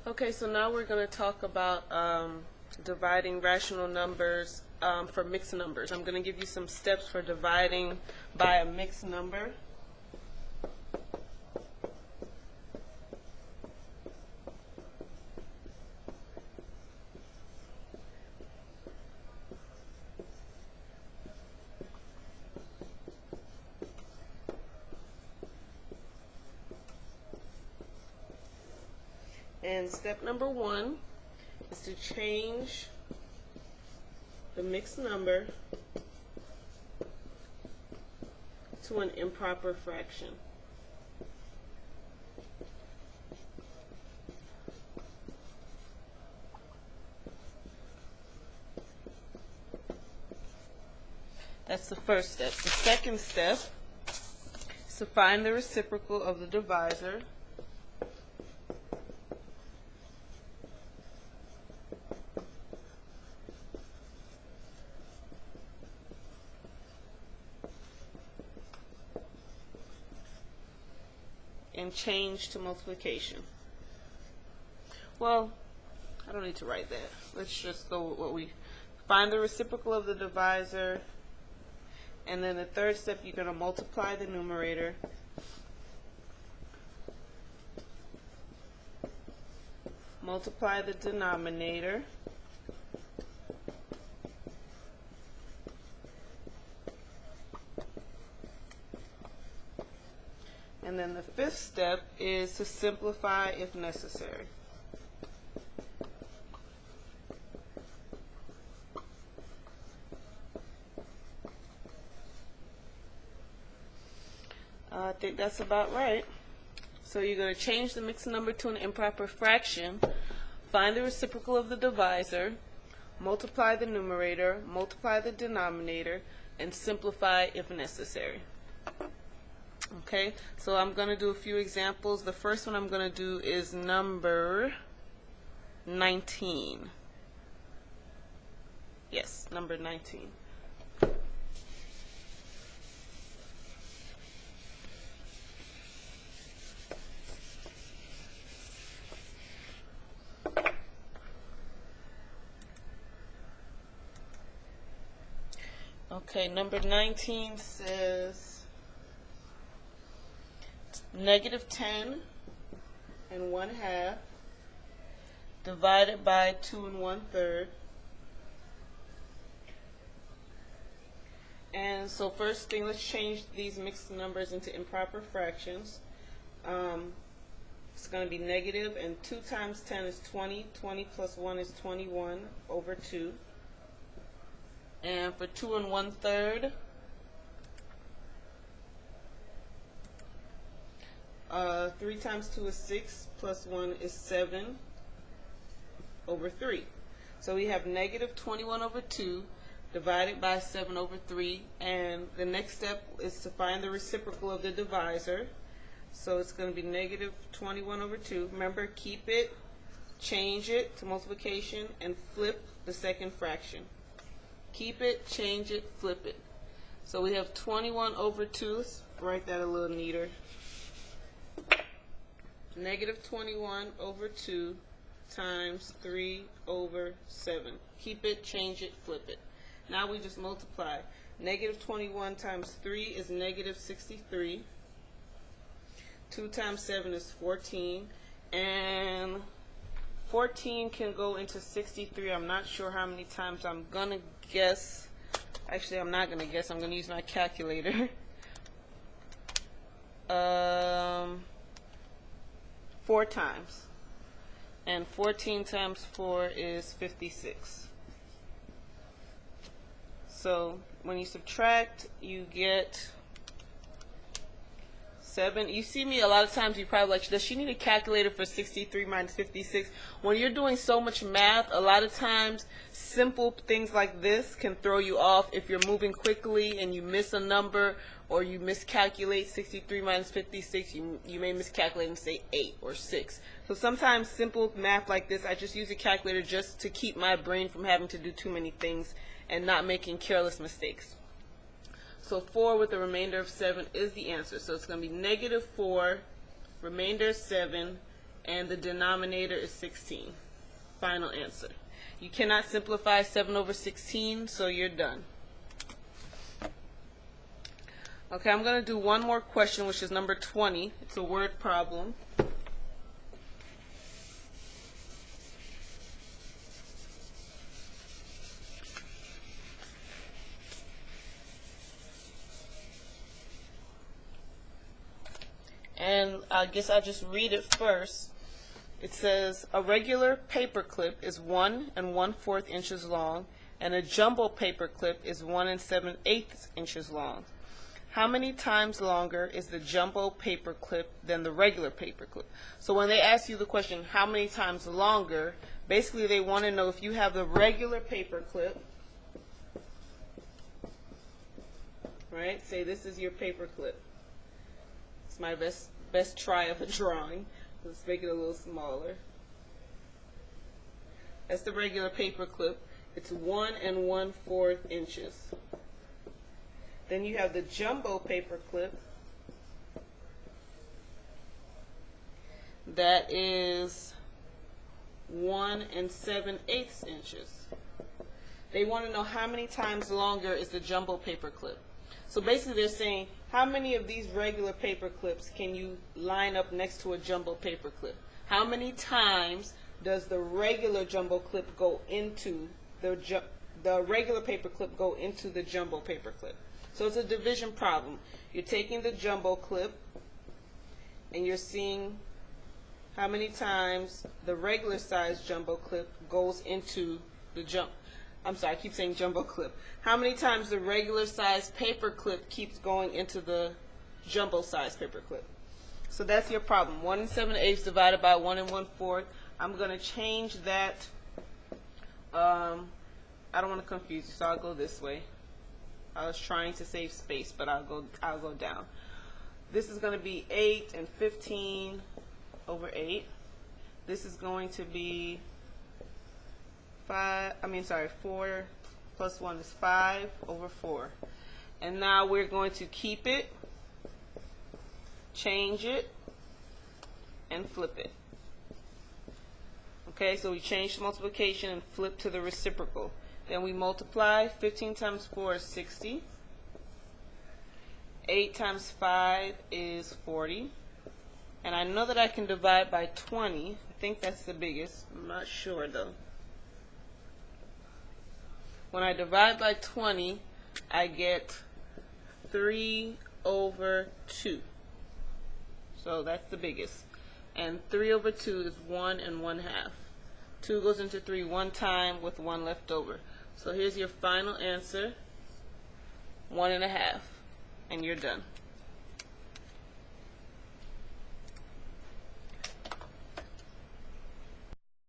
Okay, so now we're going to talk about dividing rational numbers for mixed numbers. I'm going to give you some steps for dividing by a mixed number. And step number one is to change the mixed number to an improper fraction. That's the first step. The second step is to find the reciprocal of the divisor. And change to multiplication. Well, I don't need to write that. Let's just go with what we find the reciprocal of the divisor, and then the third step, you're going to multiply the numerator multiply the denominator and then the fifth step is to simplify if necessary. I think that's about right. So you're going to change the mixed number to an improper fraction, find the reciprocal of the divisor, multiply the numerator, multiply the denominator, and simplify if necessary. Okay, so I'm going to do a few examples. The first one I'm going to do is number 19. Yes, number 19. Okay, number 19 says negative 10 and 1/2 divided by 2 1/3. And so first thing, let's change these mixed numbers into improper fractions. It's going to be negative, and 2 times 10 is 20. 20 plus 1 is 21 over 2. And for 2 1/3, 3 times 2 is 6, plus 1 is 7 over 3. So we have negative 21 over 2 divided by 7 over 3. And the next step is to find the reciprocal of the divisor. So it's going to be negative 21 over 2. Remember, keep it, change it to multiplication, and flip the second fraction. Keep it, change it, flip it. So we have 21 over 2. Let's write that a little neater. Negative 21 over 2 times 3 over 7. Keep it, change it, flip it. Now we just multiply. Negative 21 times 3 is negative 63. 2 times 7 is 14. And 14 can go into 63. I'm not sure how many times. I'm going to guess. Actually, I'm not going to guess. I'm going to use my calculator. 4 times. And 14 times 4 is 56. So when you subtract, you get 7. You see me a lot of times, you probably like, does she need a calculator for 63 minus 56? When you're doing so much math, a lot of times simple things like this can throw you off. If you're moving quickly and you miss a number, or you miscalculate 63 minus 56, you may miscalculate and say 8 or 6. So sometimes simple math like this, I just use a calculator just to keep my brain from having to do too many things and not making careless mistakes. So 4 with a remainder of 7 is the answer. So it's going to be negative 4, remainder 7, and the denominator is 16. Final answer. You cannot simplify 7 over 16, so you're done. Okay, I'm going to do one more question, which is number 20. It's a word problem. And I guess I'll just read it first. It says, a regular paper clip is 1 1/4 inches long, and a jumbo paper clip is 1 7/8 inches long. How many times longer is the jumbo paper clip than the regular paper clip? So when they ask you the question, how many times longer, basically they want to know if you have the regular paper clip, right? Say this is your paper clip. It's my best try of a drawing. Let's make it a little smaller. That's the regular paper clip. It's 1 1/4 inches. Then you have the jumbo paper clip. That is 1 7/8 inches. They want to know how many times longer is the jumbo paper clip. So basically they're saying, how many of these regular paper clips can you line up next to a jumbo paper clip? How many times does the regular jumbo clip go into the regular paper clip go into the jumbo paper clip? So it's a division problem. You're taking the jumbo clip and you're seeing how many times the regular size jumbo clip goes into the I keep saying jumbo clip. How many times the regular size paper clip keeps going into the jumbo size paper clip? So that's your problem. 1 7/8 divided by 1 1/4. I'm going to change that. I don't want to confuse you, so I'll go this way. I was trying to save space, but I'll go down. This is going to be 8 and 15 over 8. This is going to be 4 plus 1 is 5 over 4. And now we're going to keep it, change it, and flip it. Okay, so we change the multiplication and flip to the reciprocal. Then we multiply. 15 times 4 is 60. 8 times 5 is 40. And I know that I can divide by 20. I think that's the biggest. I'm not sure though. When I divide by 20, I get 3 over 2. So that's the biggest. And 3 over 2 is 1 1/2. 2 goes into 3 one time with 1 left over. So here's your final answer, 1 1/2. And you're done.